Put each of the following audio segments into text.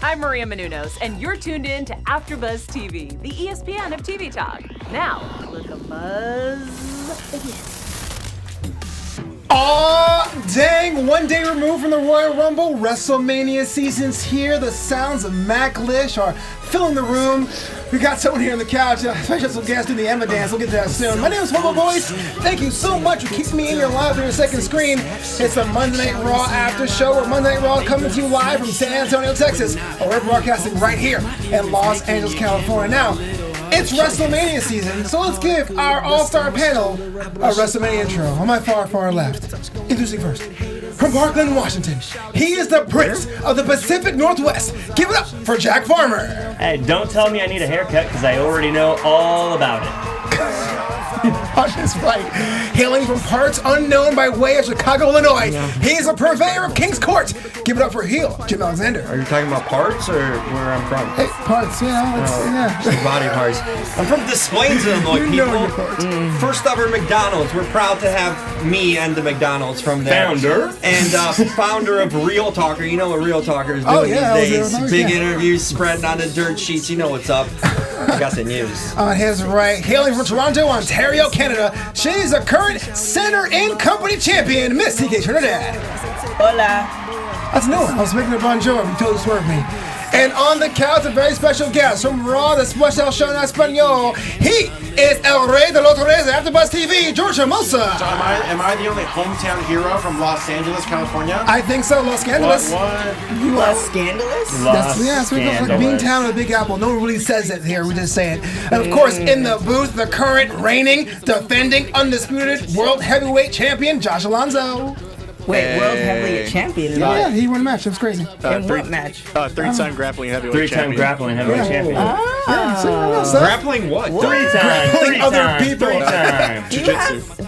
I'm Maria Menounos, and you're tuned in to AfterBuzz TV, the ESPN of TV talk. Now, let the buzz begin. Aw, dang, one day removed from the Royal Rumble, WrestleMania season's here. The sounds of Mac Lish are filling the room. We got someone here on the couch, special guest in the Emma dance. We'll get to that soon. My name is Flobo Boyce. Thank you so much for keeping me in your live through your second screen. It's the Monday Night Raw after show, where Monday Night Raw is coming to you live from San Antonio, Texas. Or we're broadcasting right here in Los Angeles, California. Now, it's WrestleMania season, so let's give our all-star panel a WrestleMania intro. On my far, far left, introducing first, from Parkland, Washington, he is the Prince of the Pacific Northwest. Give it up for Jack Farmer. Hey, don't tell me I need a haircut, because I already know all about it. That's right. Hailing from parts unknown by way of Chicago, Illinois, he's a purveyor of King's Court. Give it up for heel, Jim Alexander. Are you talking about parts or where I'm from? Hey, parts, yeah. Body parts. I'm from Des Plaines, Illinois, people. First ever McDonald's. We're proud to have me and the McDonald's from there. Founder. And founder of Real Talker. You know what Real Talker is doing these days. Big interviews, spreading on the dirt sheets. You know what's up. I got the news. On his right, hailing from Toronto, Ontario, Canada, she's a current Center in Company champion, Miss TK Trinidad. Hola. That's new one. I was making a Bon Jovi. You totally swerved me. And on the couch, a very special guest from Raw, the special show en español. He is El Rey de los Reyes de AfterBuzz TV, George Hermosa. So am I the only hometown hero from Los Angeles, California? I think so, Los Angeles. What? Los Scandalous? That's like Beantown or the Big Apple. No one really says it here. We just say it. And of course, in the booth, the current, reigning, defending, undisputed world heavyweight champion, Josh Alonso. Wait, world heavyweight champion? Yeah, he won a match. It was crazy. In what match? Three-time grappling heavyweight Three-time champion. grappling heavyweight champion. Grappling what? Three other people.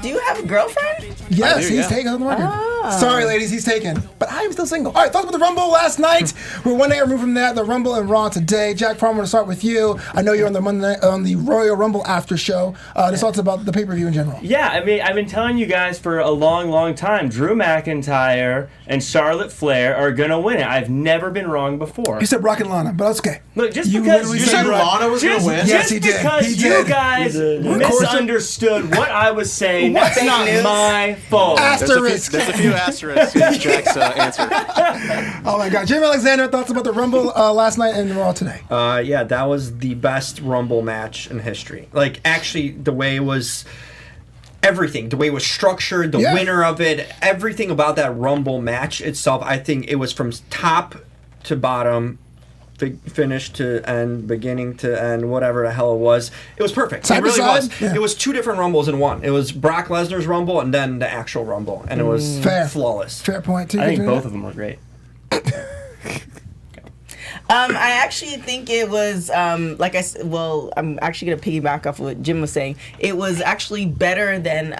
Do you have a girlfriend? Yes, he's taken on the record. Sorry, ladies, he's taken. But I am still single. All right, thoughts about the Rumble last night. We're one day removed from that. The Rumble and Raw today. Jack Farmer, to start with you. I know you're on the Monday on the Royal Rumble after show. Just thoughts about the pay-per-view in general. Yeah, I mean, I've been telling you guys for a long, long time, Drew McIntyre and Charlotte Flair are going to win it. I've never been wrong before. You said Brock and Lana, but that's okay. Look, just You because literally You said Lana was going to win? Yes, he did. Because He you did. guys misunderstood what I was saying, that's Fake not news. my fault. Asterisk. There's a few asterisks in Jack's answer. Oh my God, Jim Alexander, thoughts about the Rumble last night and Raw today? Yeah, that was the best Rumble match in history. Like, actually, the way it was... Everything, the way it was structured, the winner of it, everything about that Rumble match itself, I think it was from top to bottom, finish to end, beginning to end, whatever the hell it was perfect. Side It really to side? was. Yeah. It was two different Rumbles in one. It was Brock Lesnar's Rumble and then the actual Rumble, and it was flawless. Fair point, too. I think both of them were great. I actually think it was, like I said, well, I'm actually going to piggyback off what Jim was saying. It was actually better than,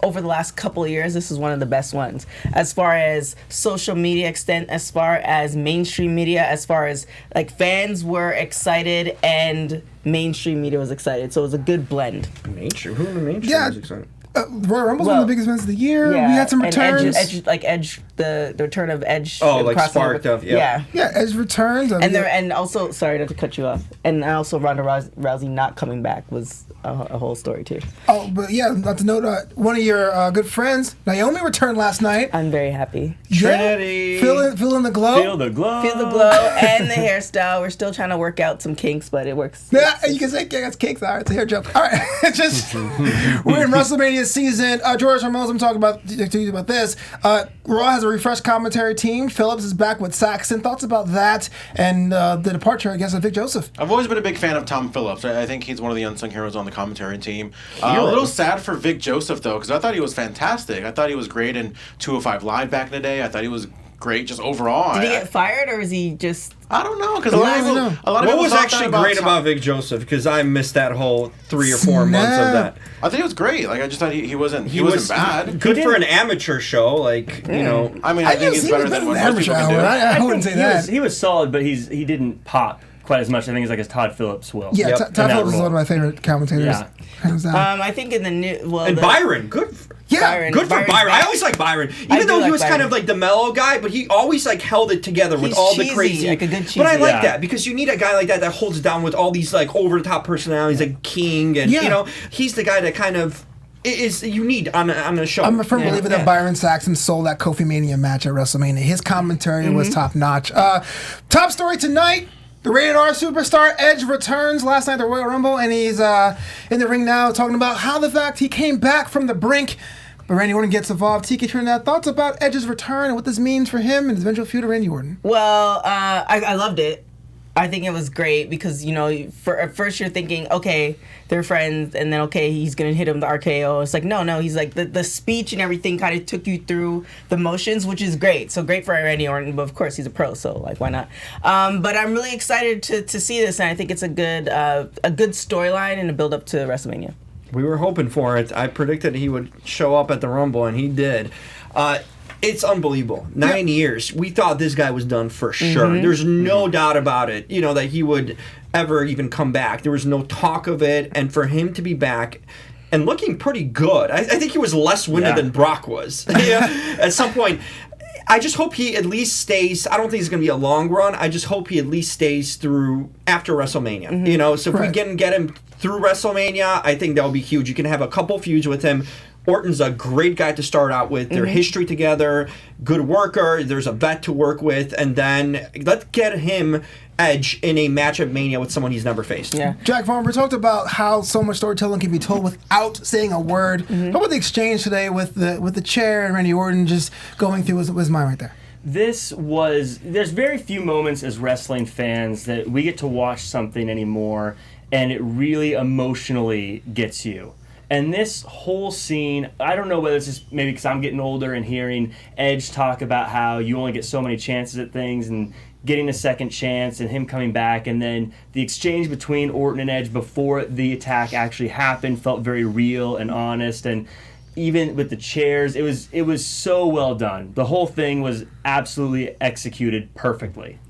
over the last couple of years, this is one of the best ones. As far as social media extent, as far as mainstream media, as far as, like, fans were excited and mainstream media was excited. So it was a good blend. Mainstream? Who in the mainstream Yeah. was excited? Royal Rumble's one of the biggest events of the year. Yeah, We had some and returns. Edge, the return of Edge. Oh, like crossing sparked over. up, yeah. Yeah, Edge returns. And also, sorry not to cut you off, and also Ronda Rousey not coming back was a whole story too. Oh, but yeah, not to note, one of your good friends, Naomi, returned last night. I'm very happy. Trinity. Feeling the glow. Feel the glow. Feel the glow and the hairstyle. We're still trying to work out some kinks, but it works. Yeah, you can say that's cakes. All right, it's a hair joke. All right, it's just we're in WrestleMania season. George Hermosa, I'm talking to you about this. Raw has a refreshed commentary team. Phillips is back with Saxon. Thoughts about that and the departure, I guess, of Vic Joseph. I've always been a big fan of Tom Phillips. I think he's one of the unsung heroes on the commentary team. A little sad for Vic Joseph, though, because I thought he was fantastic. I thought he was great in 205 Live back in the day. I thought he was great just overall. Did he get fired or is he just... I don't know, because a lot of people What was actually great about Vic Joseph? Because I missed that whole 3 or 4 months of that. I think it was great. Like, I just thought he wasn't bad. Good for an amateur show, like, you know. I mean, I think he's better than what most people can do. I wouldn't say that. He was solid, but he didn't pop quite as much. I think it's like as Todd Phillips will. Yeah, Todd Phillips is one of my favorite commentators. Yeah. Hands down. I think in the new... And Byron, good. Yeah, good for Byron's Byron. back. I always like Byron, even though he was kind of like the mellow guy, but he always like held it together with He's all cheesy, the crazy. like a good cheesy. But I like Yeah. that because you need a guy like that holds it down with all these like over the top personalities, like King, and you know, he's the guy that kind of is you need on a show. I'm a firm believer that Byron Saxton sold that Kofi Mania match at WrestleMania. His commentary was top notch. Top story tonight. The Rated R superstar Edge returns last night at the Royal Rumble, and he's in the ring now talking about how the fact he came back from the brink. But Randy Orton gets involved. TK Trinidad, thoughts about Edge's return and what this means for him and his eventual feud with Randy Orton? Well, I loved it. I think it was great because, you know, at first you're thinking, okay, they're friends, and then, okay, he's going to hit him the RKO. It's like, no, he's like, the speech and everything kind of took you through the motions, which is great. So great for Randy Orton, but of course he's a pro, so, like, why not? But I'm really excited to see this, and I think it's a good storyline and a build-up to WrestleMania. We were hoping for it. I predicted he would show up at the Rumble, and he did. It's unbelievable. 9 years. We thought this guy was done for sure. There's no doubt about it, you know, that he would ever even come back. There was no talk of it. And for him to be back and looking pretty good, I think he was less winded than Brock was. At some point. I just hope he at least stays. I don't think it's going to be a long run. I just hope he at least stays through after WrestleMania. You know, so if we can get him through WrestleMania, I think that would be huge. You can have a couple feuds with him. Orton's a great guy to start out with. Their history together, good worker. There's a vet to work with, and then let's get him Edge in a match at Mania with someone he's never faced. Yeah. Jack Farmer talked about how so much storytelling can be told without saying a word. How about the exchange today with the chair and Randy Orton just going through his mind right there? There's very few moments as wrestling fans that we get to watch something anymore and it really emotionally gets you. And this whole scene, I don't know whether it's just maybe because I'm getting older and hearing Edge talk about how you only get so many chances at things and getting a second chance and him coming back, and then the exchange between Orton and Edge before the attack actually happened felt very real and honest, and even with the chairs, it was so well done. The whole thing was absolutely executed perfectly.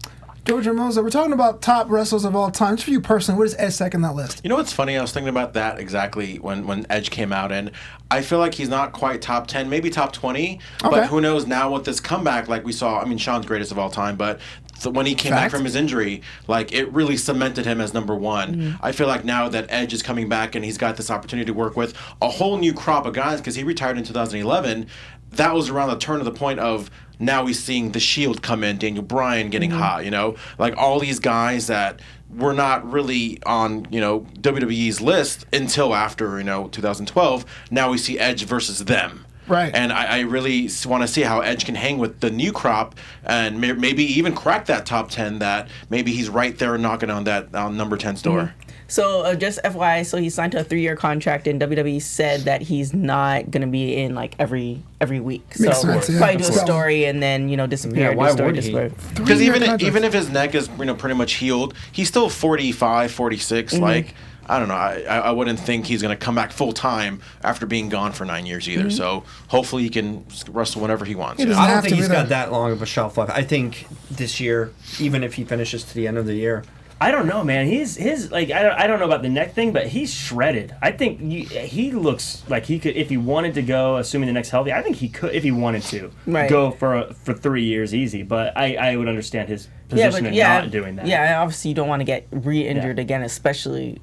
George Hermoso, we're talking about top wrestlers of all time. Just for you personally, what is Edge second on that list? You know what's funny? I was thinking about that exactly when Edge came out, and I feel like he's not quite top 10, maybe top 20, but who knows now with this comeback, like we saw, I mean, Shawn's greatest of all time, but when he came back from his injury, like, it really cemented him as number one. I feel like now that Edge is coming back and he's got this opportunity to work with a whole new crop of guys, because he retired in 2011, that was around the turn of the point of now he's seeing The Shield come in, Daniel Bryan getting hot, you know? Like, all these guys that were not really on, you know, WWE's list until after, you know, 2012. Now we see Edge versus them. Right. And I really want to see how Edge can hang with the new crop and maybe even crack that top 10, that maybe he's right there knocking on that number 10's door. So just FYI, so he signed to a 3-year contract, and WWE said that he's not going to be in like every week. So Makes sense, yeah. probably do a story and then, you know, disappear. Yeah, why do a story, would he? disappear. Because even contracts. if his neck is, you know, pretty much healed, he's still 45, 46. Like, I don't know. I wouldn't think he's going to come back full time after being gone for 9 years either. So hopefully he can wrestle whenever he wants. He doesn't I don't have think to he's either. got that long of a shelf life. I think this year, even if he finishes to the end of the year, I don't know, man. His like I don't know about the neck thing, but he's shredded. I think he looks like he could, if he wanted to go, assuming the neck's healthy. I think he could, if he wanted to, go for 3 years easy. But I would understand his position in not doing that. Yeah, obviously you don't want to get re-injured again, especially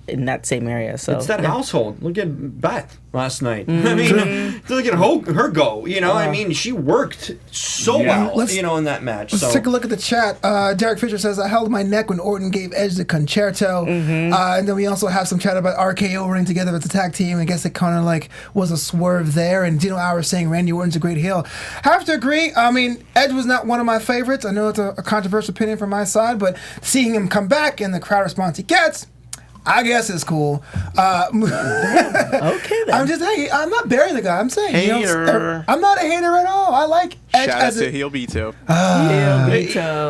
in that same area. So it's that household. Look at Beth last night. I mean, look at her go. You know, I mean, she worked so well, you know, in that match. Let's take a look at the chat. Derek Fisher says, I held my neck when Orton gave Edge the concerto. And then we also have some chat about RKO running together as a tag team. I guess it kind of like was a swerve there. And Dino Hour saying Randy Orton's a great heel. Have to agree. I mean, Edge was not one of my favorites. I know it's a controversial opinion from my side, but seeing him come back and the crowd response he gets, I guess it's cool. okay, then. I'm not burying the guy. I'm saying, Hater. you know, I'm not a hater at all. I like Edge Shout out as to a... Heel Beto.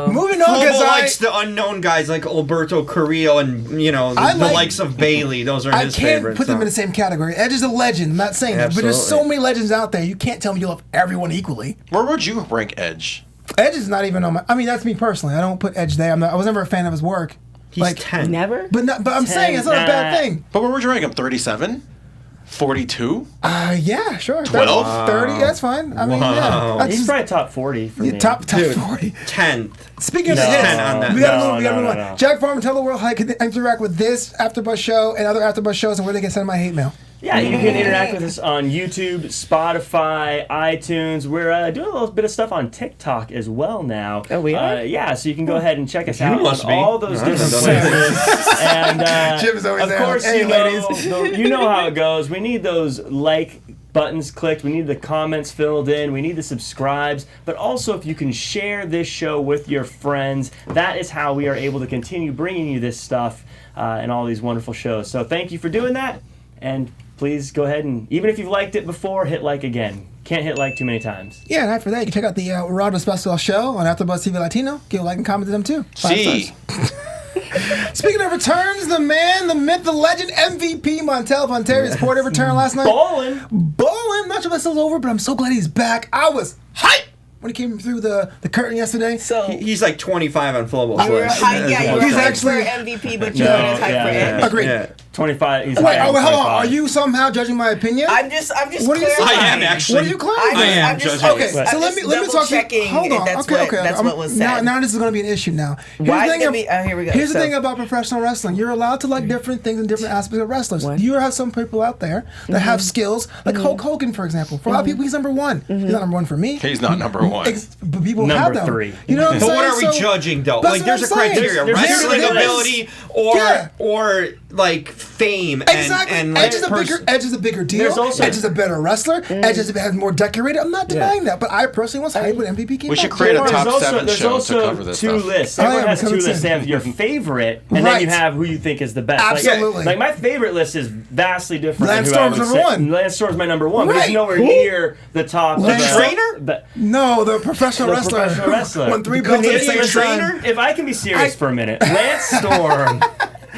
Moving on, because Flobo likes the unknown guys like Humberto Carillo and, you know, the likes of Bailey. Those are I his can't favorites. put them in the same category. Edge is a legend. I'm not saying that, but there's so many legends out there. You can't tell me you love everyone equally. Where would you rank Edge? Edge is not even on my... I mean, that's me personally. I don't put Edge there. I was never a fan of his work. He's 10. Never? But I'm saying it's not a bad thing. But where would you rank him? 37? 42? Yeah, sure. 12? 30, that's fine. I mean, yeah. That's He's probably top 40 for me. top Dude, 40. 10th. Speaking of No. hits, 10 on that. we gotta No, move on. Jack Farmer, tell the world how you can interact with this AfterBuzz show and other AfterBuzz shows and where they can send my hate mail. Yeah, you can interact with us on YouTube, Spotify, iTunes. We're doing a little bit of stuff on TikTok as well now. Oh, we are? Yeah, so you can go ahead and check us out must on be. all those I different don't know. places. And Jim is always of there. course, Hey, you know how it goes. We need those like buttons clicked. We need the comments filled in. We need the subscribes. But also, if you can share this show with your friends, that is how we are able to continue bringing you this stuff and all these wonderful shows. So thank you for doing that. And please go ahead and, even if you've liked it before, hit like again. Can't hit like too many times. Yeah, and after that, you can check out the Raw Special show on AfterBuzz TV Latino. Give a like and comment to them too. 5 See. stars. Speaking of returns, the man, the myth, the legend, MVP Montel Fontarius Porter returned last night. Ballin'. Not sure if that's still over, but I'm so glad he's back. I was hyped when he came through the curtain yesterday. So He's like 25 on Flobo's you were list. hyped, yeah, you were He's hyped actually- for MVP, but you weren't as hyped for yeah. it. Agreed. Yeah. 25. He's Wait, high on hold on. 25. Are you somehow judging my opinion? I'm just What are you clarifying. I am actually. What are you clarifying? I am I'm just, judging. Okay, I'm so let just me talk to you. double-checking Hold on. if that's Okay. That's what was Now, said. now this is going to be an issue now. Why is it gonna be- here we go. Here's the So- thing about professional wrestling. You're allowed to like different things in different aspects of wrestlers. What? You have some people out there that have skills, like Hulk Hogan, for example. For a lot of people, he's number one. He's not number one for me. He's not number one. But people Number have them. 3. You know what I'm But saying? what are we So- judging though? That's Like what there's a I'm saying. criteria: There's wrestling there is. ability or Yeah. or like fame Exactly. and Edge is a bigger deal. There's also- Edge is a better wrestler. Edge has more decorated. I'm not denying that, but I personally was hyped when MVP came We should out. create a There's top also- 7 there's show to also cover this 2 stuff. lists. Oh, yeah, Everyone has 2 because lists. They have your favorite, and then you Right. have who you think is the best. Absolutely. Like my favorite list is vastly different. Lance than who I Storm's would number say- 1. Lance Storm's my number 1, but Right. he's nowhere Who? near the top. Lance of Trainer? No, the professional The wrestler. professional wrestler. Won 3 Couldn't belts at the he same be a time. trainer? If I can be serious for a minute, Lance Storm.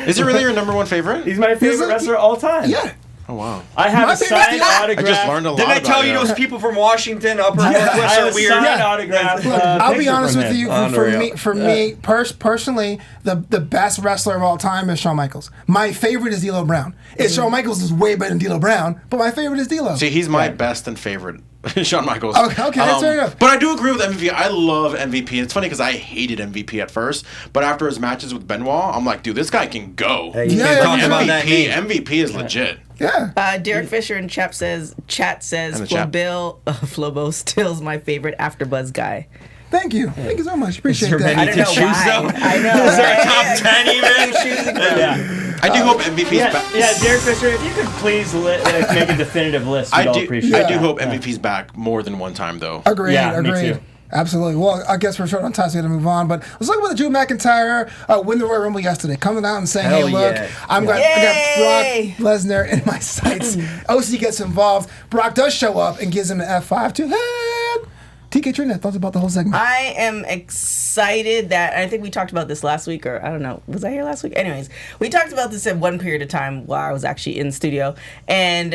Is he really your number 1 favorite? He's my favorite He's a- wrestler of all time. Yeah. Oh, wow. I have My a favorite signed is not- autograph. I just learned a lot Didn't I about tell you him. those people from Washington, Upper I Northwest have are a weird? signed Yeah. autograph. Look, I'll be picture honest from with him. you. Unreal. For me, personally, the best wrestler of all time is Shawn Michaels. My favorite is D'Lo Brown. Shawn Michaels is way better than D'Lo Brown, but my favorite is D'Lo. See, he's my best and favorite. Shawn Michaels. Okay, that's fair enough. But I do agree with MVP. I love MVP. It's funny because I hated MVP at first, but after his matches with Benoit, I'm like, dude, this guy can go. Hey, you Yeah, can't talk yeah, about that name. MVP is legit. Yeah. Derek Fisher in chat says In the chat. Flobo still's my favorite AfterBuzz guy. Thank you. Thank you so much. Appreciate there that. many I don't know to choose, why. though? I know. Is there a right? top 10 even? Choosing from. Yeah. I do hope MVP's Yeah, back. yeah, Derek Fisher, if you could please make a definitive list, we'd all appreciate I that. do hope MVP's back more than one time, though. Agreed. Yeah, me agreed. too. Absolutely. Well, I guess we're short on time, so we got to move on. But let's talk about the Drew McIntyre win the Royal Rumble yesterday. Coming out and saying, Hell hey, look, yeah. I got Yay! Brock Lesnar in my sights. OC gets involved. Brock does show up and gives him an F5 to head. TK Trinidad, thoughts about the whole segment? I am excited that I think we talked about this last week, or I don't know, was I here last week? Anyways, we talked about this at one period of time while I was actually in the studio, and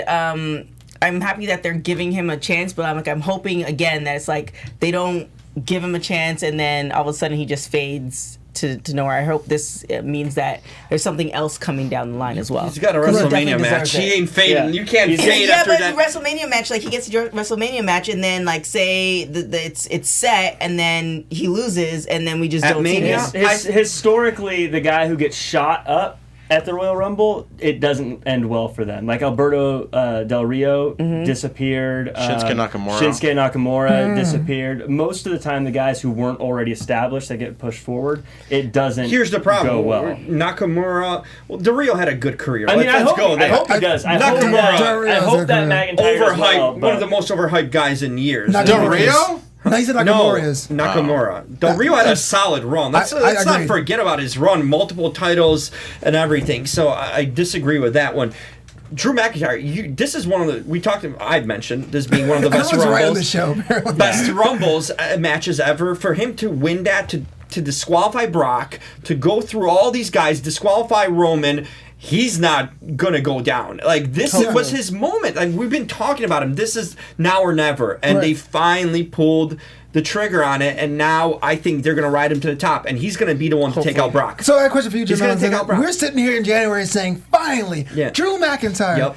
I'm happy that they're giving him a chance, but I'm hoping again that it's like they don't give him a chance and then all of a sudden he just fades to nowhere. I hope this means that there's something else coming down the line as well. He's got a 'Cause he WrestleMania definitely match. deserves He it. ain't fading. Yeah. You can't He's- fade Yeah, after but that. the WrestleMania match, like he gets a WrestleMania match, and then like say it's set, and then he loses, and then we just At don't see Mania? him. Historically, the guy who gets shot up at the Royal Rumble, it doesn't end well for them. Like Alberto Del Rio disappeared. Shinsuke Nakamura. Shinsuke Nakamura disappeared. Most of the time, the guys who weren't already established that get pushed forward, it doesn't Here's the problem. go well. Nakamura, Del Rio had a good career. I mean, I Let's hope, go I there. hope he does. I hope Nakamura- that McIntyre does Overhyped, well, one but- of the most overhyped guys in years. Not Del Nakamura Rio? No, he said No, Nakamura is. Nakamura. Del Rio had a solid run. Let's I not agree. forget about his run, multiple titles and everything. So I disagree with that one. Drew McIntyre, this is one of the I'd mentioned this being one of the best Everyone's right on the Rumbles, show. apparently. best Rumbles matches ever. For him to win that, to disqualify Brock, to go through all these guys, disqualify Roman. He's not gonna go down. Like this was his moment. Like we've been talking about him. This is now or never, and Right. they finally pulled the trigger on it. And now I think they're gonna ride him to the top, and he's gonna be the one to take out Brock. So I have a question for you, He's Jim. gonna take out Brock. We're sitting here in January saying, finally, Yeah. Drew McIntyre. Yep.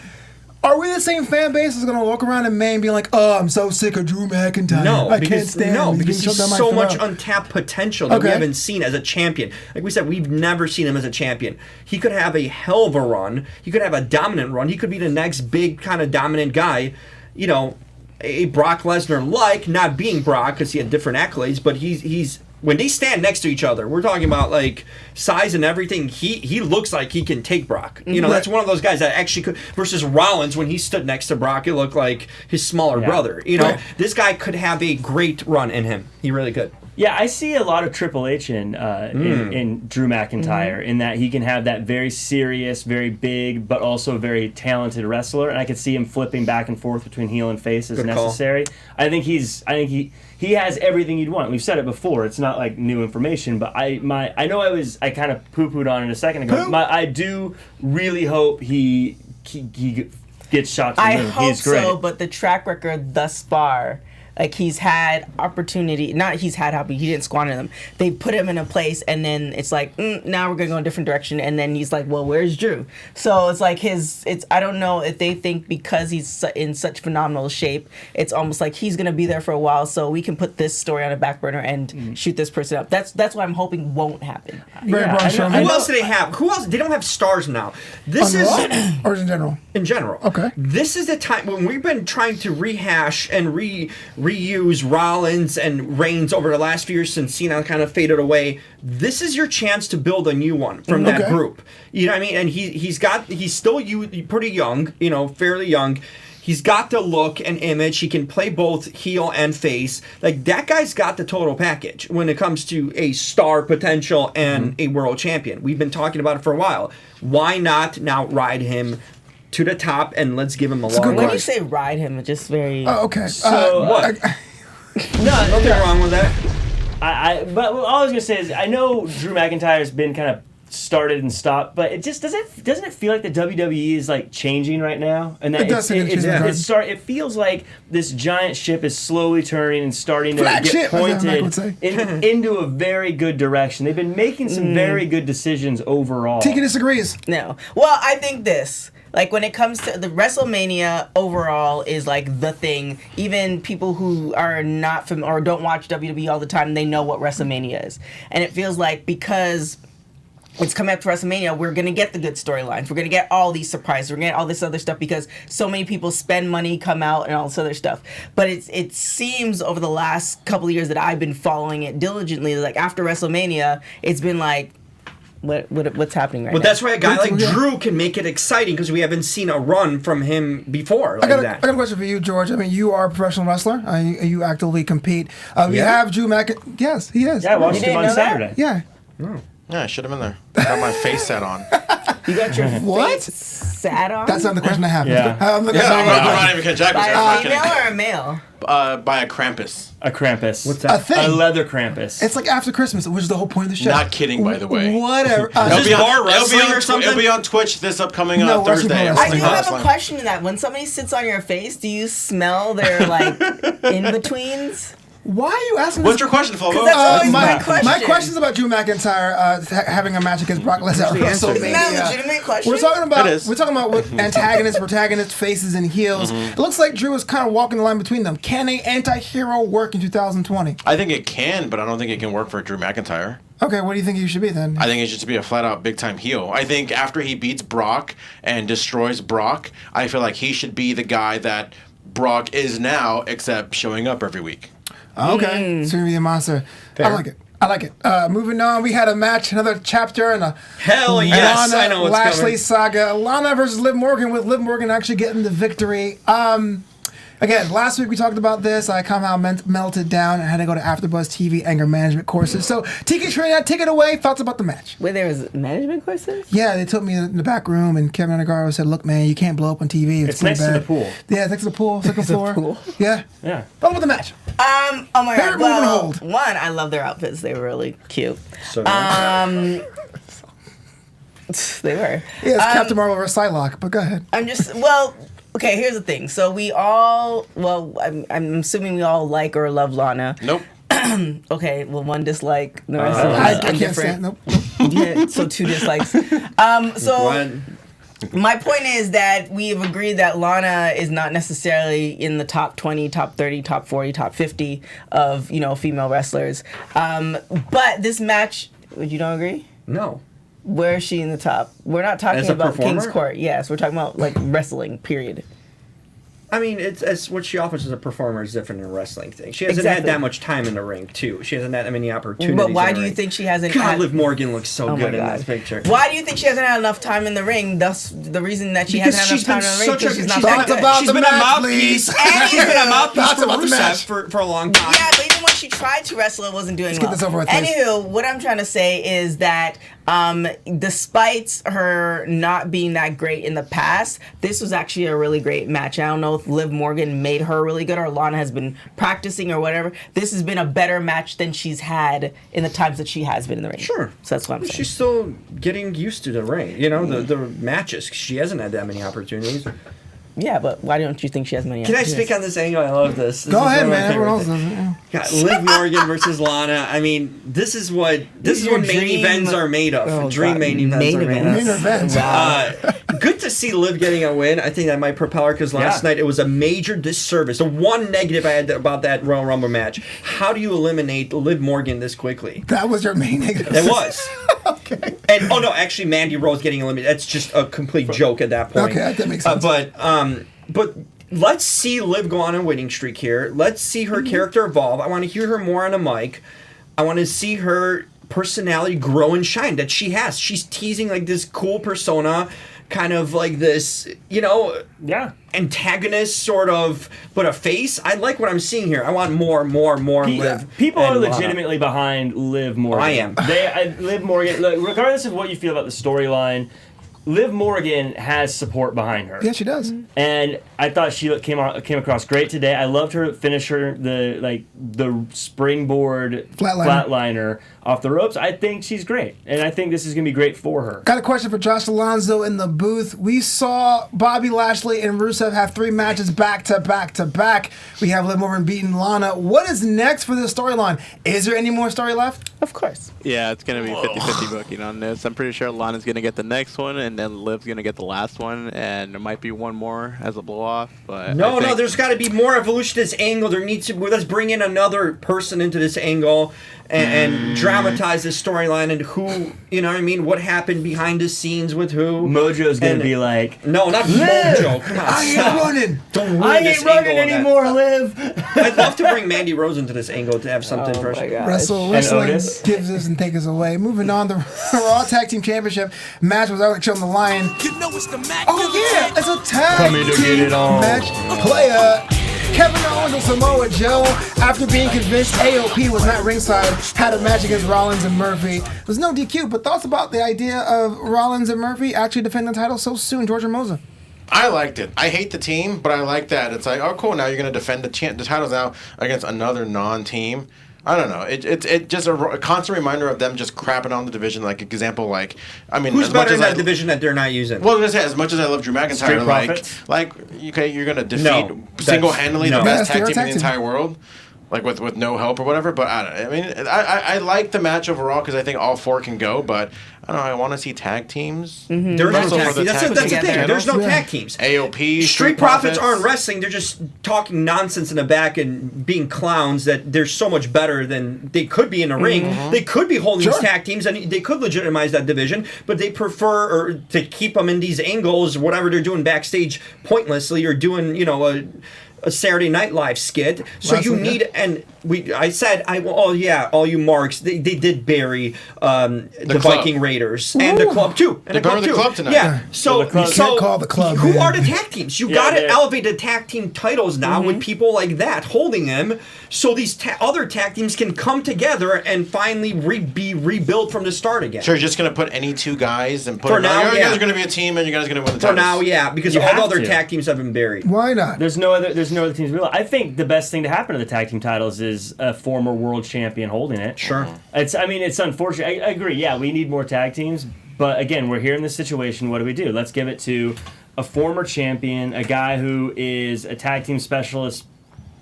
Are we the same fan base that's going to walk around in May and be like, oh, I'm so sick of Drew McIntyre. I can't stand him. Because being he's shoved down my so much throat." untapped potential that we haven't seen as a champion. Like we said, we've never seen him as a champion. He could have a hell of a run. He could have a dominant run. He could be the next big kind of dominant guy. You know, a Brock Lesnar-like, not being Brock because he had different accolades, but he's when they stand next to each other, we're talking about like size and everything. He looks like he can take Brock. You know, that's one of those guys that actually could. Versus Rollins, when he stood next to Brock, it looked like his smaller brother. You know, this guy could have a great run in him. He really could. Yeah, I see a lot of Triple H in Drew McIntyre in that he can have that very serious, very big, but also very talented wrestler, and I could see him flipping back and forth between heel and face as necessary. I think he has everything you'd want. We've said it before. It's not like new information, but I kind of poo-pooed on it a second ago. I do really hope he gets shots. I hope so, but the track record thus far. Like, he's had opportunity, he didn't squander them. They put him in a place, and then it's like, now we're going to go a different direction, and then he's like, well, where's Drew? So it's like I don't know if they think because he's in such phenomenal shape, it's almost like he's going to be there for a while, so we can put this story on a back burner and shoot this person up. That's what I'm hoping won't happen. Who else do they have? Who else? They don't have stars now. This is... Or in general? In general. Okay. This is the time when we've been trying to rehash and reuse Rollins and Reigns over the last few years since Cena kind of faded away. This is your chance to build a new one from that group. You know what I mean? And he's still pretty young, you know, fairly young. He's got the look and image. He can play both heel and face. Like, that guy's got the total package when it comes to a star potential and a world champion. We've been talking about it for a while. Why not now ride him to the top and let's give him a long run? When you say ride him, it's just very... Oh, okay. So, what? Nothing wrong with that. But all I was gonna say is I know Drew McIntyre's been kind of started and stopped, but it just doesn't it feel like the WWE is like changing right now, and that it feels like this giant ship is slowly turning and starting to get pointed into a very good direction. They've been making some very good decisions overall. Tiki disagrees. No. Well, I think this. Like, when it comes to the WrestleMania overall is like the thing. Even people who are not from or don't watch WWE all the time, they know what WrestleMania is. And it feels like because it's coming up to WrestleMania, we're going to get the good storylines. We're going to get all these surprises. We're going to get all this other stuff because so many people spend money, come out, and all this other stuff. But it seems over the last couple of years that I've been following it diligently, like after WrestleMania, it's been like, what's happening right now? Well, that's why a guy like Drew can make it exciting because we haven't seen a run from him before like that. I got a question for you, George. I mean, you are a professional wrestler. You actively compete. You have Drew McIntyre. Yes, he is. Yeah, I watched him on Saturday. Yeah. Yeah, I should have been there. Got my face set on. You got your face sat on? That's not the question I have. Yeah. I'm not even kidding. Jack was there. By a female or a male? By a Krampus. A Krampus. What's that? A thing. A leather Krampus. It's like after Christmas, which is the whole point of the show. Not kidding, by the way. Whatever. It'll be on Twitch this upcoming Thursday. I do have a question to that. When somebody sits on your face, do you smell their like in-betweens? Why are you asking What's your question, Flobo? That's always my question. My question's about Drew McIntyre having a match against Brock Lesnar at WrestleMania. Isn't that a legitimate question? We're talking about what antagonists, protagonists, faces, and heels. It looks like Drew is kind of walking the line between them. Can an anti-hero work in 2020? I think it can, but I don't think it can work for Drew McIntyre. Okay, what do you think he should be then? I think he should be a flat-out big-time heel. I think after he beats Brock and destroys Brock, I feel like he should be the guy that Brock is now, except showing up every week. Okay, so you're gonna be a monster. Fair. I like it. Moving on, we had a match, another chapter, and a Lana I know what's Lashley coming. saga. Lana versus Liv Morgan, with Liv Morgan actually getting the victory. Again, last week we talked about this. I somehow melted down and had to go to AfterBuzz TV anger management courses. So, Tiki Trinidad, take it away. Thoughts about the match? Wait, there was management courses? Yeah, they took me in the back room, and Keven Undergaro said, "Look, man, you can't blow up on TV. It's next to the pool. Yeah, next to the pool, second floor. Pool? Yeah. Yeah. What about the match? Oh my Favorite god. move and Well, hold. one, I love their outfits. They were really cute. So They were. Yeah, it's Captain Marvel versus Psylocke, but go ahead. Okay, here's the thing. So I'm assuming we all like or love Lana. Nope. Okay, well, one dislike. The rest I of can't indifferent. stand. Nope. Yeah, so two dislikes. So One. My point is that we have agreed that Lana is not necessarily in the top 20, top 30, top 40, top 50 of, female wrestlers. But this match, would you don't agree? No. Where is she in the top? We're not talking As a about performer? King's Court. Yes, we're talking about wrestling, period. I mean, it's what she offers as a performer is different than a wrestling thing. She hasn't had that much time in the ring, too. She hasn't had that many opportunities. But why in the do you ring. think she hasn't? God, Liv Morgan looks so Oh my good in God. this picture. Why do you think she hasn't had enough time in the ring? Thus, the reason that she Because hasn't she's had been enough time in the ring such a because she's not she's that been, good. she's been a mouthpiece. She's been a mouthpiece Thoughts for about the match. Rusev for a long time. Yeah, but even when she tried to wrestle, it wasn't doing well. get this over with, please. Anywho, what I'm trying to say is that despite her not being that great in the past, this was actually a really great match. I don't know if Liv Morgan made her really good or Lana has been practicing or whatever. This has been a better match than she's had in the times that she has been in the ring. Sure. So that's what I'm saying. She's still getting used to the ring. The matches. She hasn't had that many opportunities. Yeah, but why don't you think she has many Can I opportunities? speak on this angle? I love this. Go ahead, man. Everyone else does it. Got Liv Morgan versus Lana. I mean, this is what your main dream- events are made of. Oh, Dream God. main events are made of. Main events. Good to see Liv getting a win. I think that might propel her because last night it was a major disservice. The one negative I had about that Royal Rumble match. How do you eliminate Liv Morgan this quickly? That was your main negative. It was. Okay. And no, actually, Mandy Rose getting eliminated. That's just a complete joke at that point. Okay, that makes sense. But let's see Liv go on a winning streak here. Let's see her character evolve. I want to hear her more on a mic. I want to see her personality grow and shine that she has. She's teasing like this cool persona, kind of like this, antagonist sort of, but a face. I like what I'm seeing here. I want more Liv. People are and Lana. legitimately behind Liv Morgan. I am. Liv Morgan, look, regardless of what you feel about the storyline, Liv Morgan has support behind her. Yeah, she does. And I thought she came across great today. I loved her finisher, the springboard flatliner off the ropes. I think she's great, and I think this is going to be great for her. Got a question for Josh Alonso in the booth. We saw Bobby Lashley and Rusev have 3 matches back to back to back. We have Liv Morgan beating Lana. What is next for this storyline? Is there any more story left? Of course. Yeah, it's going to be 50-50 booking on this. I'm pretty sure Lana's going to get the next one, and then Liv's going to get the last one, and there might be one more as a blow-off. But No, there's got to be more evolution to this angle. There needs to. Let's bring in another person into this angle and dramatize this storyline and who, what happened behind the scenes with who. Mojo's going to be like, no, not Mojo. Come on, I ain't stop. running. Don't ruin I this ain't running angle of that. anymore, Liv. I'd love to bring Mandy Rose into this angle to have something for my us. God. Wrestling Otis. gives us and takes us away. Moving on, the Raw Tag Team Championship match was Alex on the line. Oh yeah, it's a tag Coming to team get it on. match. Player Kevin Owens and Samoa Joe, after being convinced AOP was not ringside, had a match against Rollins and Murphy. There was no DQ, but thoughts about the idea of Rollins and Murphy actually defending the title so soon, George Hermosa? I liked it. I hate the team, but I like that. It's like, oh, cool. Now you're going to defend the titles now against another non-team. I don't know. It's just a constant reminder of them just crapping on the division. Like example, Who's better in that division that they're not using? Well, I was gonna say, as much as I love Drew Street McIntyre, Profits? okay, you're gonna defeat No, single-handedly that's- the no. best Yeah, tag team in they're the a tag entire world, with no help or whatever. But I like the match overall because I think all 4 can go. But I don't know. I want to see tag teams. There's no Wrestle tag for the teams. tag That's the team thing. There's no titles. tag teams. AOP, Street Profits aren't wrestling. They're just talking nonsense in the back and being clowns that they're so much better than they could be in a ring. They could be holding these tag teams and they could legitimize that division, but they prefer to keep them in these angles, whatever they're doing backstage pointlessly or doing, a Saturday Night Live skit. So you need, and I said, all you marks, they did bury the Viking Raiders and the club too. And They buried the club tonight. Yeah. So the club- You can't call the club, who man. are the tag teams? You Yeah, got to they're- elevate the tag team titles now with people like that holding them, so these other tag teams can come together and finally be rebuilt from the start again. Sure, you're just gonna put any 2 guys and put For them now, you yeah. guys are gonna be a team and you guys are gonna win the For titles. now, yeah, because You all the have other to. tag teams have been buried. Why not? There's no other teams. I think the best thing to happen to the tag team titles is a former world champion holding it. Sure. It's unfortunate. I agree. Yeah, we need more tag teams. But again, we're here in this situation. What do? Let's give it to a former champion, a guy who is a tag team specialist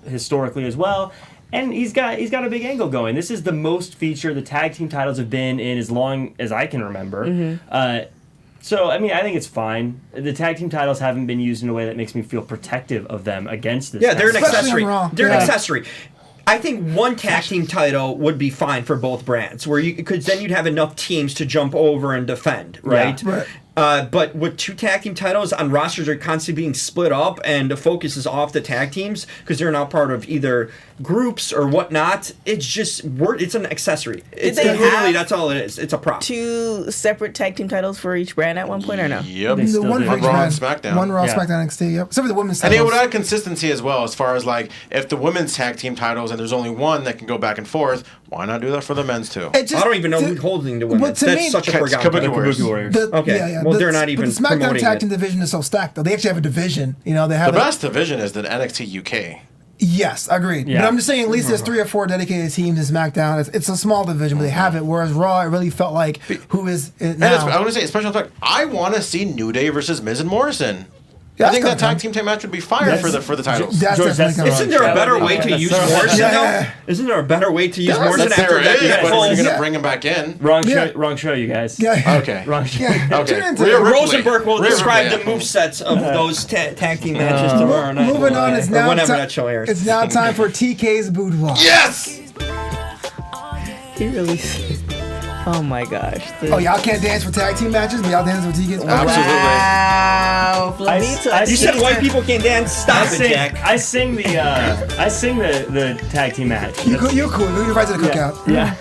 historically as well. And he's got a big angle going. This is the most featured the tag team titles have been in as long as I can remember. So, I mean, I think it's fine. The tag team titles haven't been used in a way that makes me feel protective of them against this. Yeah, they're an Especially accessory. on Raw. They're an Yeah. accessory. I think one tag team title would be fine for both brands, where because then you'd have enough teams to jump over and defend, right? Yeah. Right. But with 2 tag team titles on rosters are constantly being split up, and the focus is off the tag teams because they're now part of either groups or whatnot. It's just it's an accessory. It's they literally have that's all it is. It's a prop. 2 separate tag team titles for each brand at one point, or no? Yep. They The still one do. for On each Raw brand. and SmackDown. One Raw, Yeah. SmackDown, NXT. Yep. Except for the women's And they titles. would add consistency as well, as far as like if the women's tag team titles and there's only one that can go back and forth, why not do that for the men's too? It just- I don't even know to- who's holding the But women's. to That's me- such a Kabuki forgotten. Warriors. Kabuki Warriors. Okay. Well, they're not even But the SmackDown promoting tag it. team division is so stacked, though. They actually have a division. You know, they have The best division is the NXT UK. Yes, agreed. Yeah. But I'm just saying, at least there's 3 or 4 dedicated teams in SmackDown. It's a small division, but they have it. Whereas Raw, it really felt like who is it And I now? want to say, especially on the fact, I want to see New Day versus Miz and Morrison. Yeah, I think that's that gonna tag team match would be fire for the titles. That's George, definitely that's coming. Isn't there a better way to use Morrison Yeah. though? Isn't there a better way to use Morrison That's after there that? is, but full- we're going to Yeah. bring him back in. Wrong show, you guys. Yeah. Okay. Wrong show. Yeah. Okay. Tune into Rhea it. Ripley. Rosenberg will Rhea describe the Ripley. movesets of those tag team matches tomorrow night. Moving on, it's Or now whenever ti- that show airs. It's now time for TK's Boudoir. Yes! He really. Oh my gosh. Oh, y'all can't dance for tag team matches, but y'all dance for TK's. Absolutely. Wow. I Flavita. You said white people can't dance. Stop it, Jack. I sing the tag team match. You're cool. You're right to the cookout. Yeah.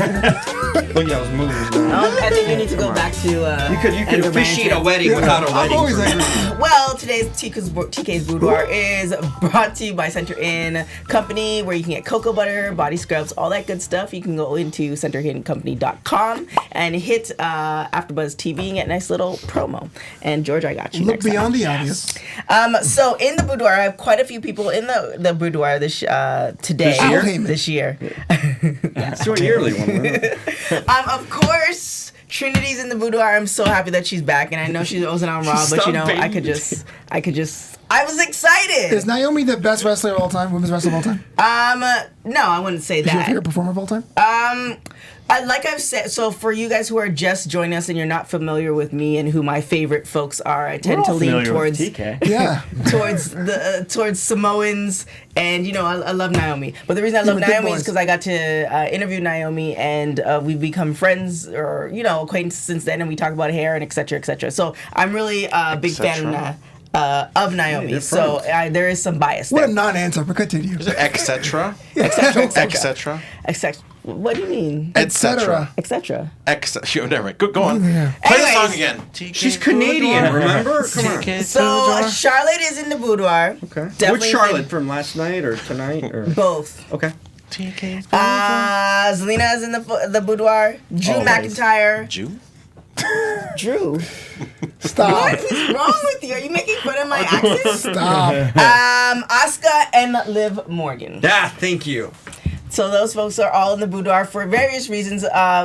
Look at those moves. Man. I think we need to go back to. You could Anger officiate a Management. wedding without a I'm wedding. always angry. Well, today's TK's Boudoir is brought to you by Center Inn Company, where you can get cocoa butter, body scrubs, all that good stuff. You can go into centerincompany.com and hit AfterBuzz TV and get a nice little promo. And George, I got you. Look next time. beyond the obvious. So in the boudoir, I have quite a few people in the boudoir today. This year? This year. Let's do a yearly one. Of course, Trinity's in the boudoir. I'm so happy that she's back, and I know she wasn't on Raw, but Stop you know, I was excited. Is Naomi the best wrestler of all time? Women's wrestler of all time? No, I wouldn't say Is she your that. favorite performer of all time? Like I've said, so for you guys who are just joining us and you're not familiar with me and who my favorite folks are, I tend to lean Familiar with towards TK. Yeah. towards Samoans, and you know I love Naomi. But the reason I love Even big Naomi is boys. because I got to interview Naomi, and we've become friends or acquaintances since then, and we talk about hair and etc. etc. So I'm really a big fan of Naomi. So there is some bias What there. a non-answer, but continue. Is it etc.? etc. Etc. etc. What do you mean? Etc. Etc. Never mind. Go on. Yeah. Play the Anyways. song again. She's Canadian, remember? Come on. So Charlotte is in the boudoir. Okay. Definitely Which Charlotte from last night or tonight or? Both. Okay. Zelina is in the boudoir. Drew Always. McIntyre. Jew? Drew. Stop. What is wrong with you? Are you making fun of my accent? Stop. Asuka and Liv Morgan. Yeah, thank you. So those folks are all in the boudoir for various reasons.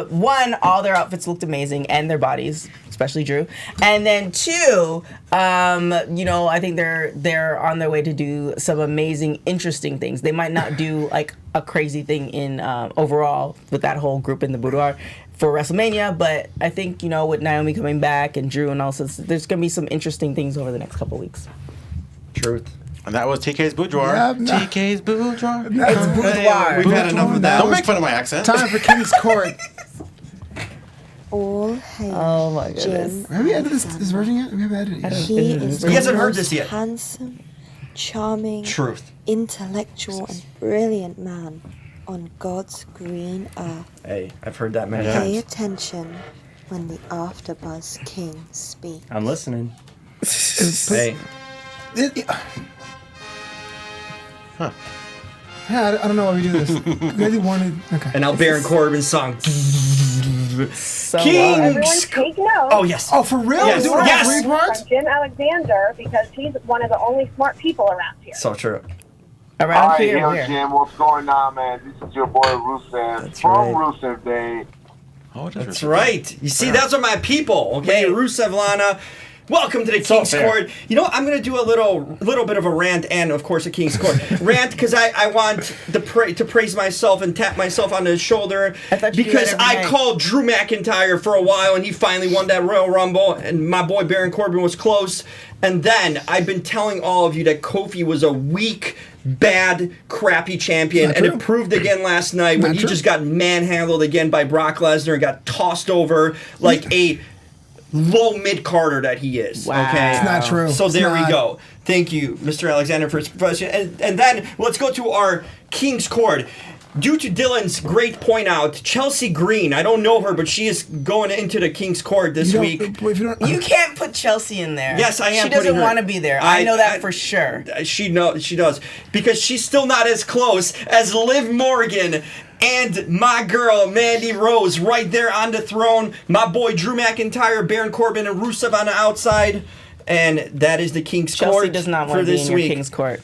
One, all their outfits looked amazing, and their bodies, especially Drew. And then two, I think they're on their way to do some amazing, interesting things. They might not do like a crazy thing in overall with that whole group in the boudoir for WrestleMania, but I think with Naomi coming back and Drew and also there's gonna be some interesting things over the next couple weeks. Truth. And that was TK's Boudoir. Yeah, nah. TK's Boudoir. It's boudoir. We've had enough of that. Don't make fun of my accent. Time for King's Court. All hail Oh my goodness. Jim. Have we edited this version yet? We haven't edited it yet. He is He the hasn't heard most this yet. handsome, charming, Truth. intellectual, and brilliant man on God's green earth. Hey, I've heard that many Pay times. attention when the AfterBuzz King speaks. I'm listening. Hey. Yeah, I don't know why we do this. Maybe wanted. Okay. And now Baron Corbin's song. So, King. Everyone take note. Oh yes. Oh, for real? Yes. Doing Yes. all 3 parts? From Jim Alexander, because he's one of the only smart people around here. So true. around All right, here, yo, where? Jim, what's going on, man? This is your boy Rusev That's from right. Rusev Day. Oh, it is That's Rusev. right. You see, those are my people. Okay, Wait. Rusev, Lana. Welcome to the King's Court. You know what? I'm going to do a little bit of a rant and, of course, a King's Court. Rant because I want to praise myself and tap myself on the shoulder because I called Drew McIntyre for a while and he finally won that Royal Rumble and my boy Baron Corbin was close. And then I've been telling all of you that Kofi was a weak, bad, crappy champion, and it proved again last night when he just got manhandled again by Brock Lesnar and got tossed over like a low mid-carder that he is. Wow. Okay, It's not true. So It's there not. we go. Thank you, Mr. Alexander, for his profession. And then let's go to our King's Court. Due to Dylan's great point out, Chelsea Green, I don't know her, but she is going into the King's Court this week. You can't put Chelsea in there. Yes, I am. She doesn't putting her. want to be there. I know that for sure. She does because she's still not as close as Liv Morgan and my girl Mandy Rose right there on the throne. My boy Drew McIntyre, Baron Corbin, and Rusev on the outside, and that is the King's Court. Chelsea does not want for to be this in your week. King's Court.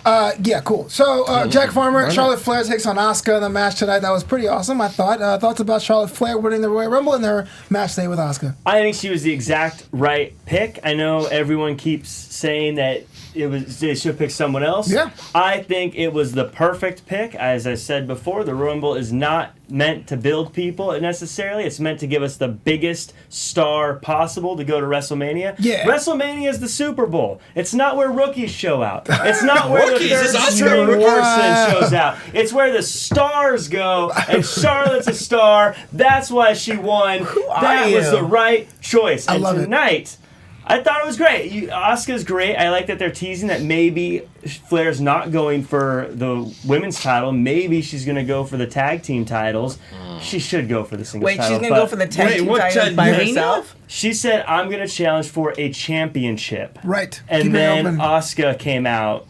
Yeah, cool. So, Jack Farmer, Charlotte Flair takes on Asuka in the match tonight. That was pretty awesome, I thought. Thoughts about Charlotte Flair winning the Royal Rumble and her match today with Asuka? I think she was the exact right pick. I know everyone keeps saying that they should pick someone else. Yeah. I think it was the perfect pick. As I said before, the Rumble is not meant to build people necessarily. It's meant to give us the biggest star possible to go to WrestleMania. Yeah. WrestleMania is the Super Bowl. It's not where rookies show out. It's not where the Rookies? third Is Asuka string a rookie? person shows out. It's where the stars go, and Charlotte's a star. That's why she won. That was the right choice. I And love it. tonight, I thought it was great. Asuka's great. I like that they're teasing that maybe Flair's not going for the women's title. Maybe she's going to go for the tag team titles. She should go for the singles Wait, title. she's going to go for the tag team titles by herself? She said, I'm going to challenge for a championship. Right. And Keep it then open. Asuka came out,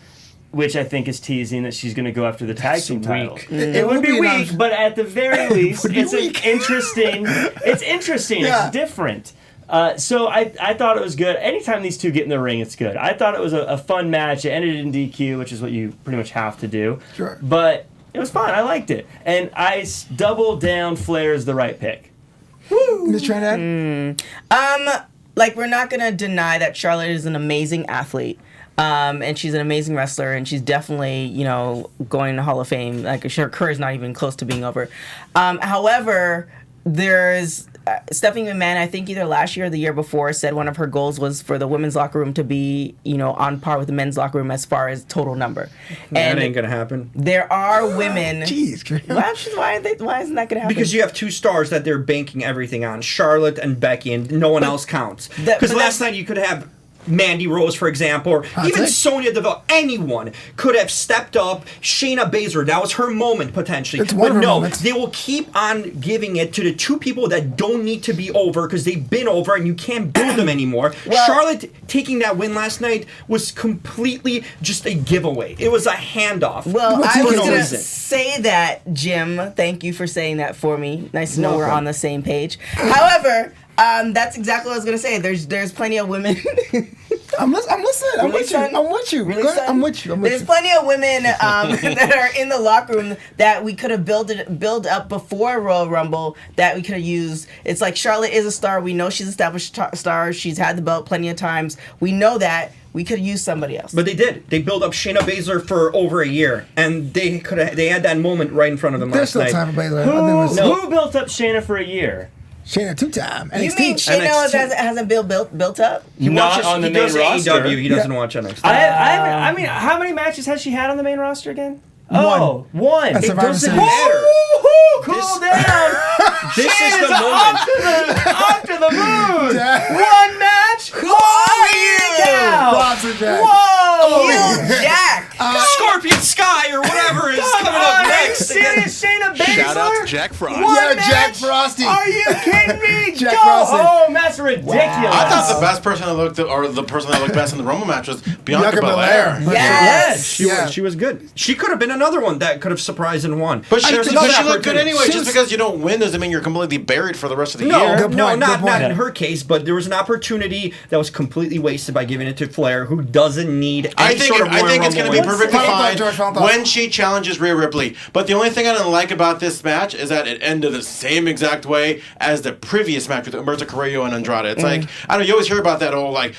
which I think is teasing that she's going to go after the tag team title. It would would be be weak, enough. but at the very least, would be it's weak. interesting. It's interesting. Yeah. It's different. So I thought it was good. Anytime these two get in the ring, it's good. I thought it was a fun match. It ended in DQ, which is what you pretty much have to do. Sure. But it was fun. I liked it. And double down Flair's the right pick. Woo! Miss Trinidad? Like, we're not going to deny that Charlotte is an amazing athlete. And she's an amazing wrestler, and she's definitely, going to Hall of Fame. Like, her career is not even close to being over. However, there's Stephanie McMahon, I think either last year or the year before, said one of her goals was for the women's locker room to be, on par with the men's locker room as far as total number. That And ain't gonna happen. there are women. Jeez, Why isn't that gonna happen? Because you have two stars that they're banking everything on, Charlotte and Becky, and no one else counts. Because last night you could have Mandy Rose, for example, or even Sonya Deville. Anyone could have stepped up. Shayna Baszler, that was her moment potentially. It's one but of her no, moments. they will keep on giving it to the two people that don't need to be over because they've been over and you can't build them anymore. Charlotte taking that win last night was completely just a giveaway. It was a handoff. Well, I for was no going to reason. say that, Jim. Thank you for saying that for me. Nice to know we're on the same page. However, that's exactly what I was going to say. There's plenty of women. I'm listening. I'm Really, with you. son? I'm with you. Really, Go ahead. son? I'm with you. I'm with There's you. plenty of women that are in the locker room that we could have build up before Royal Rumble that we could have used. It's like Charlotte is a star. We know she's established star. She's had the belt plenty of times. We know that. We could have used somebody else. But they did. They built up Shayna Baszler for over a year, and they had that moment right in front of them There's last still night. time for Baszler. Who built up Shayna for a year? Shayna two-time. You NXT. mean Shayna hasn't built up? He Not watches, on the he main does roster. AEW. He doesn't watch NXT. I mean, how many matches has she had on the main roster again? Oh, one. That's It Survivor doesn't Series. matter. Cool down. This is Shayna's the moment. off to the moon. Jack. One match. Who are you? Props to Jack. Whoa. You Jack. Scorpion Sky or whatever is coming up next. Serious Shayna Baszler? Shout out to Jack Frost. One Yeah, match? Jack Frosty. Are you kidding me? Jack Go Frosty. home. That's ridiculous. I thought the best person that looked, or the person that looked best in the Rumble match was Bianca Belair. Yes. She was good. She could have been another one that could have surprised and won. But she There's looked another good opportunity. anyway. She Just was- because you don't win doesn't mean you're completely buried for the rest of the No, year. Good no, point, not good point. in her case, but there was an opportunity that was completely wasted by giving it to Flair, who doesn't need any I think sort of Royal it's going to Rumble be win. perfectly Final thought, fine George, final thought. when she challenges Rhea Ripley. But the only thing I didn't like about this this match is that it ended the same exact way as the previous match with Humberto Carillo and Andrade. It's like, I don't know, you always hear about that old, like,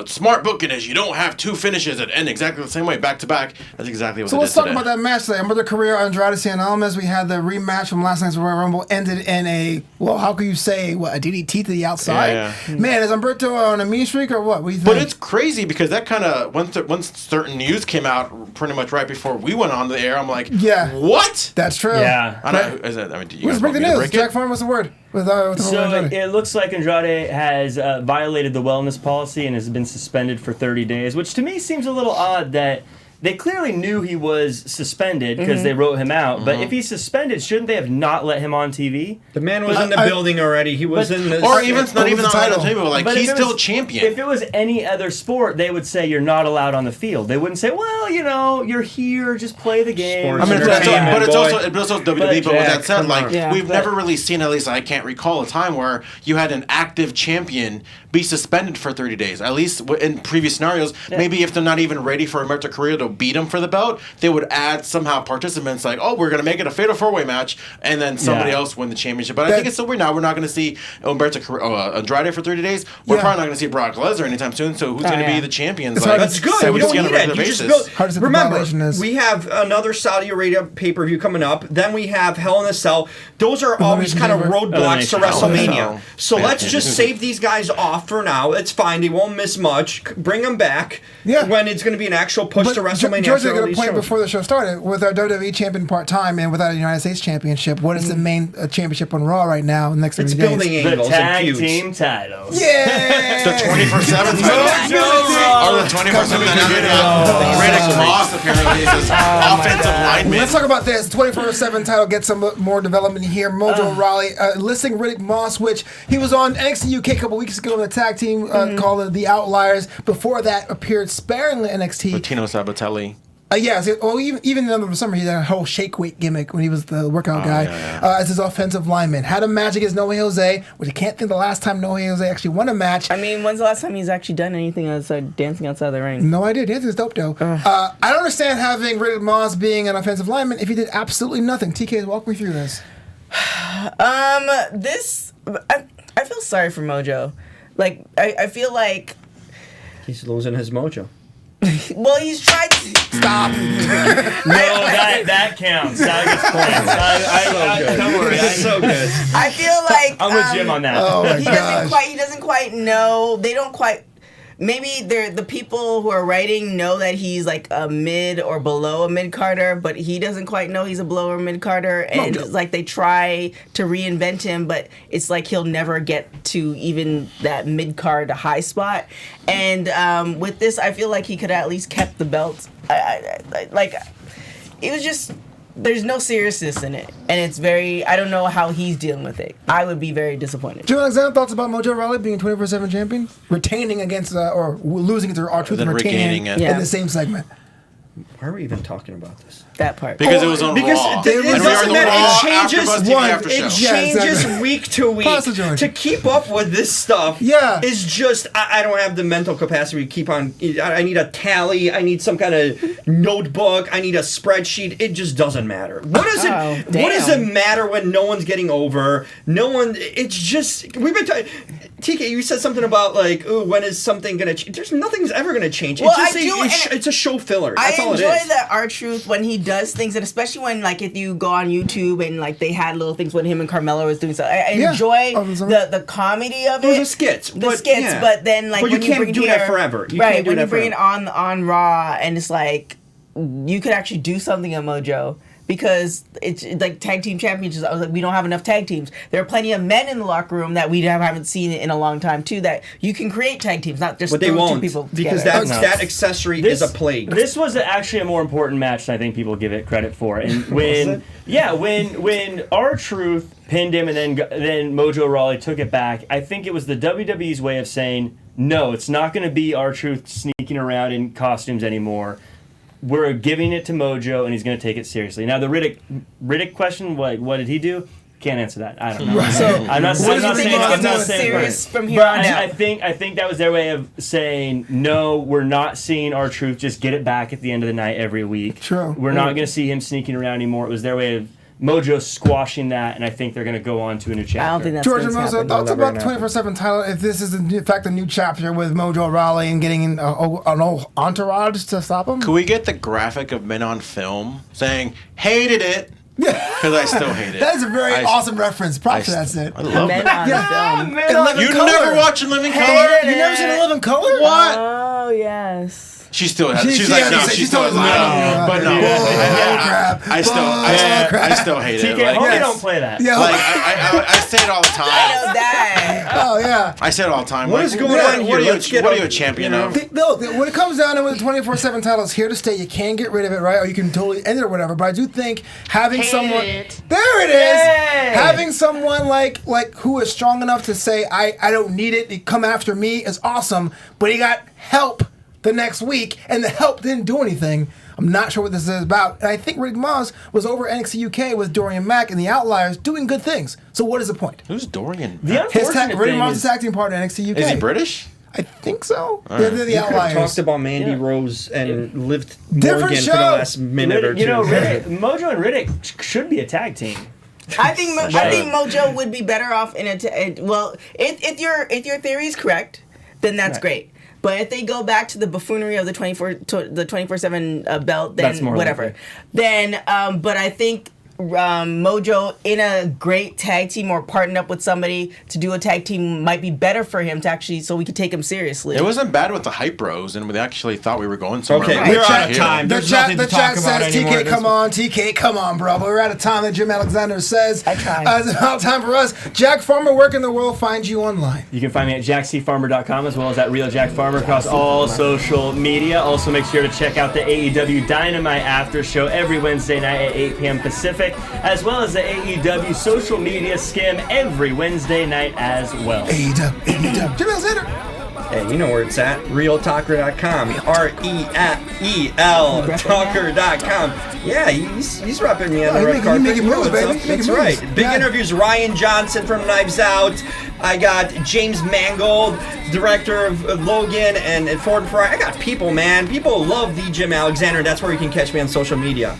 smart booking is you don't have two finishes that end exactly the same way, back to back. That's exactly what So it let's is talk today. about that match today. Humberto Carillo, Andrade Cien Almas. We had the rematch from last night's Royal Rumble, ended in a, well, how could you say, what, a DDT to the outside? Yeah. Man, is Humberto on a mean streak or what? What do you think? But it's crazy because that kind of, once certain news came out pretty much right before we went on the air, I'm like, what? That's true. Yeah. I don't, is it, I mean, do you Let's guys break want the me to news. break it? Jack Farmer, what's the word? With So Andrade? it looks like Andrade has violated the wellness policy and has been suspended for 30 days, which to me seems a little odd that they clearly knew he was suspended because they wrote him out. But if he's suspended, shouldn't they have not let him on TV? The man was in the building already. He was in the... Or even, it's not even on the table. Like, But he's if it still was- champion. If it was any other sport, they would say you're not allowed on the field. They wouldn't say, well, you know, you're here, just play the game. Sports I mean, entertainment, but it's boy. also WWE. But with Jack, that said, come like on. we've never really seen, at least I can't recall a time where you had an active champion be suspended for 30 days. At least in previous scenarios, maybe if they're not even ready for Humberto Carillo to beat him for the belt, they would add somehow participants like, oh, we're gonna make it a fatal 4-way match, and then somebody else win the championship. But I think it's so weird now. We're not gonna see Andrade for 30 days. We're probably not gonna see Brock Lesnar anytime soon. So who's gonna be the champions? It's Like, hard That's good. so We we don't see on need a it. regular You just basis. Hard to build. say the Remember, violation is. we have another Saudi Arabia pay-per-view coming up. Then we have Hell in a Cell. Those are always kind of roadblocks to WrestleMania. So let's just save these guys off for now. It's fine. They won't miss much. Bring them back when it's going to be an actual push to WrestleMania. George after all got a these point shows. before the show started. With our WWE champion part-time and without a United States championship, what is the main championship on Raw right now in the next 30 It's days? building The angles and tag feuds. team titles. Yeah! The 24/7 title. Or the 24/7 that Riddick Moss apparently is his offensive lineman. Let's talk about this. 24/7 title gets some more development here. Mojo Rawley listing Riddick Moss, which he was on NXT UK a couple weeks ago in the tag team called The Outliers. Before that, appeared sparingly in NXT. With Tino Sabatelli. Even in the summer, he had a whole shake weight gimmick when he was the workout guy as his offensive lineman. Had a match against No Way Jose, which I can't think the last time No Way Jose actually won a match. I mean, when's the last time he's actually done anything outside dancing outside the ring? No idea. Dancing's dope, though. I don't understand having Riddick Moss being an offensive lineman if he did absolutely nothing. TK, walk me through this. I feel sorry for Mojo. Like, I feel like, He's losing his mojo. well, he's tried to Stop. No, that counts. That gets points. Don't worry. So good. I feel like I'm with Jim on that. Oh my he doesn't quite know. They don't quite. Maybe the people who are writing know that he's like a mid or below a mid Carter, but he doesn't quite know he's a below or mid Carter, and it's like they try to reinvent him, but it's like he'll never get to even that mid card to high spot. And with this, I feel like he could have at least kept the belt. Like it was just. There's no seriousness in it, and it's very. I don't know how he's dealing with it. I would be very disappointed. Jim Alexander, thoughts about Mojo Rawley being 24/7 champion? Retaining against, or losing to R-Truth and Then retaining regaining it. in the same segment. Why are we even talking about this? That part. Because it was on Raw. It And we are doesn't the matter. Raw It changes AfterBuzz TV one. after show. It changes exactly. week to week. Pause it, George. To keep up with this stuff is just, I don't have the mental capacity to keep on. I need a tally. I need some kind of notebook. I need a spreadsheet. It just doesn't matter. What does it? What does it matter when no one's getting over? No one. It's just we've been talking. TK, you said something about like, ooh, when is something gonna change? There's nothing's ever gonna change. Well, It's just I do, it's a show filler. That's all it I is. enjoy that R-Truth when he does things, and especially when like if you go on YouTube and like they had little things when him and Carmelo was doing stuff. I enjoy the comedy of it. Those are skits. But then like but when you can't bring it do here, that forever. You right can't do when that you bring forever. it on Raw, and it's like you could actually do something at Mojo. Because it's like tag team championships. I was like, we don't have enough tag teams. There are plenty of men in the locker room that we haven't seen in a long time too. That you can create tag teams, not just But they throw won't, two people because together. that accessory is a plague. This was actually a more important match than I think people give it credit for. And when when R-Truth pinned him and then Mojo Rawley took it back, I think it was the WWE's way of saying, no, it's not going to be R-Truth sneaking around in costumes anymore. We're giving it to Mojo, and he's going to take it seriously. Now, the Riddick question, what did he do? Can't answer that. I don't know. I'm not saying serious from here on out. I think that was their way of saying, no, we're not seeing R-Truth just get it back at the end of the night every week. True. We're not going to see him sneaking around anymore. It was their way of Mojo squashing that, and I think they're going to go on to a new chapter. I don't think that's George going to Hermoso, happen. thoughts about the 24/7 title? If this is in fact a new chapter with Mojo Rawley and getting an old entourage to stop him? Could we get the graphic of men on film saying hated it? Because I still hate it. That is a very awesome reference. Props to that, Sid. I love Men that. on film. You never watch Living Color? You never seen A Living Color? What? Oh, yes. She still has. She's like, no, she still has. But no, I still hate it. TK, hope you don't play that. Yeah. Like I say it all the time. Oh yeah. I say it all the time. What is going on here? What are you a champion of? Look, when it comes down to it, the 24/7 title is here to stay. You can get rid of it, right? Or you can totally end it or whatever. But I do think having someone there it is, having someone like who is strong enough to say I don't need it. You come after me is awesome. But he got help the next week, and the help didn't do anything. I'm not sure what this is about. And I think Rick Moss was over NXT UK with Dorian Mack and the Outliers doing good things. So what is the point? Who's Dorian? Rick Moss' tag team partner in NXT UK. Is he British? I think so. They're the Outliers. Talked about Mandy Rose and Liv Different Morgan show. for the last minute or two. You know, Mojo and Riddick should be a tag team. I think Mojo would be better off in if your theory is correct, then that's great. But if they go back to the buffoonery of the 24/7 belt, then whatever. Likely. Then, but I think Mojo in a great tag team or partnered up with somebody to do a tag team might be better for him to actually, so we could take him seriously. It wasn't bad with the Hype Bros, and we actually thought we were going somewhere. Okay, we're out of time. The There's nothing to talk chat about says, anymore. TK, come on, bro. But we're out of time. That Jim Alexander says. I tried. It's about time for us. Jack Farmer, where can the world find you online? You can find me at jackcfarmer.com as well as at Real Jack Farmer across all social media. Also, make sure to check out the AEW Dynamite After Show every Wednesday night at 8 p.m. Pacific, as well as the AEW social media skim every Wednesday night as well. AEW. Jim Alexander. Hey, you know where it's at. RealTalker.com. REAL Talker.com. Yeah, he's repping me on the red carpet. Making moves, baby. That's right. Big interviews. Ryan Johnson from Knives Out. I got James Mangold, director of Logan and Ford Fry. I got people, man. People love the Jim Alexander. That's where you can catch me on social media.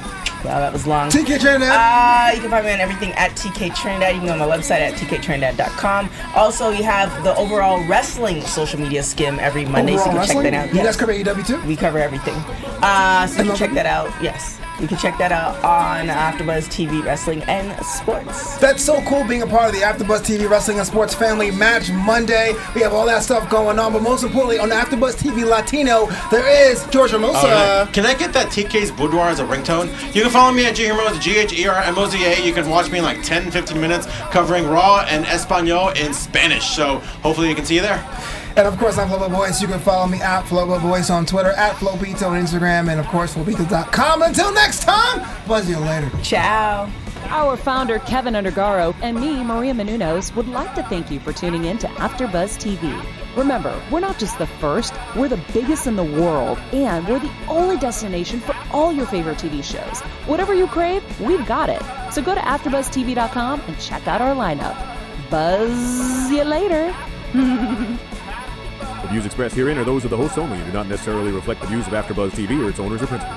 Wow, that was long. TK Trinidad. You can find me on everything at TK Trinidad. You can go on my website at tktrinidad.com. Also, you have the overall wrestling social media skim every Monday, so you can check that out. You guys cover AEW too? We cover everything. So you can check that out. Yes. You can check that out on AfterBuzz TV Wrestling and Sports. That's so cool being a part of the AfterBuzz TV Wrestling and Sports family. Match Monday. We have all that stuff going on, but most importantly, on AfterBuzz TV Latino, there is George Hermoso. Can I get that TK's boudoir as a ringtone? You can follow me at Ghermoza, GHERMOZA. You can watch me in like 10-15 minutes covering Raw and Espanol in Spanish. So hopefully you can see you there. And of course, I'm Flobo Boyce. You can follow me at Flobo Boyce on Twitter, at Flopito on Instagram, and of course, Flopito.com. Until next time, buzz you later. Ciao. Our founder, Keven Undergaro, and me, Maria Menounos, would like to thank you for tuning in to AfterBuzz TV. Remember, we're not just the first, we're the biggest in the world, and we're the only destination for all your favorite TV shows. Whatever you crave, we've got it. So go to AfterBuzzTV.com and check out our lineup. Buzz you later. The views expressed herein are those of the hosts only and do not necessarily reflect the views of AfterBuzz TV or its owners or principals.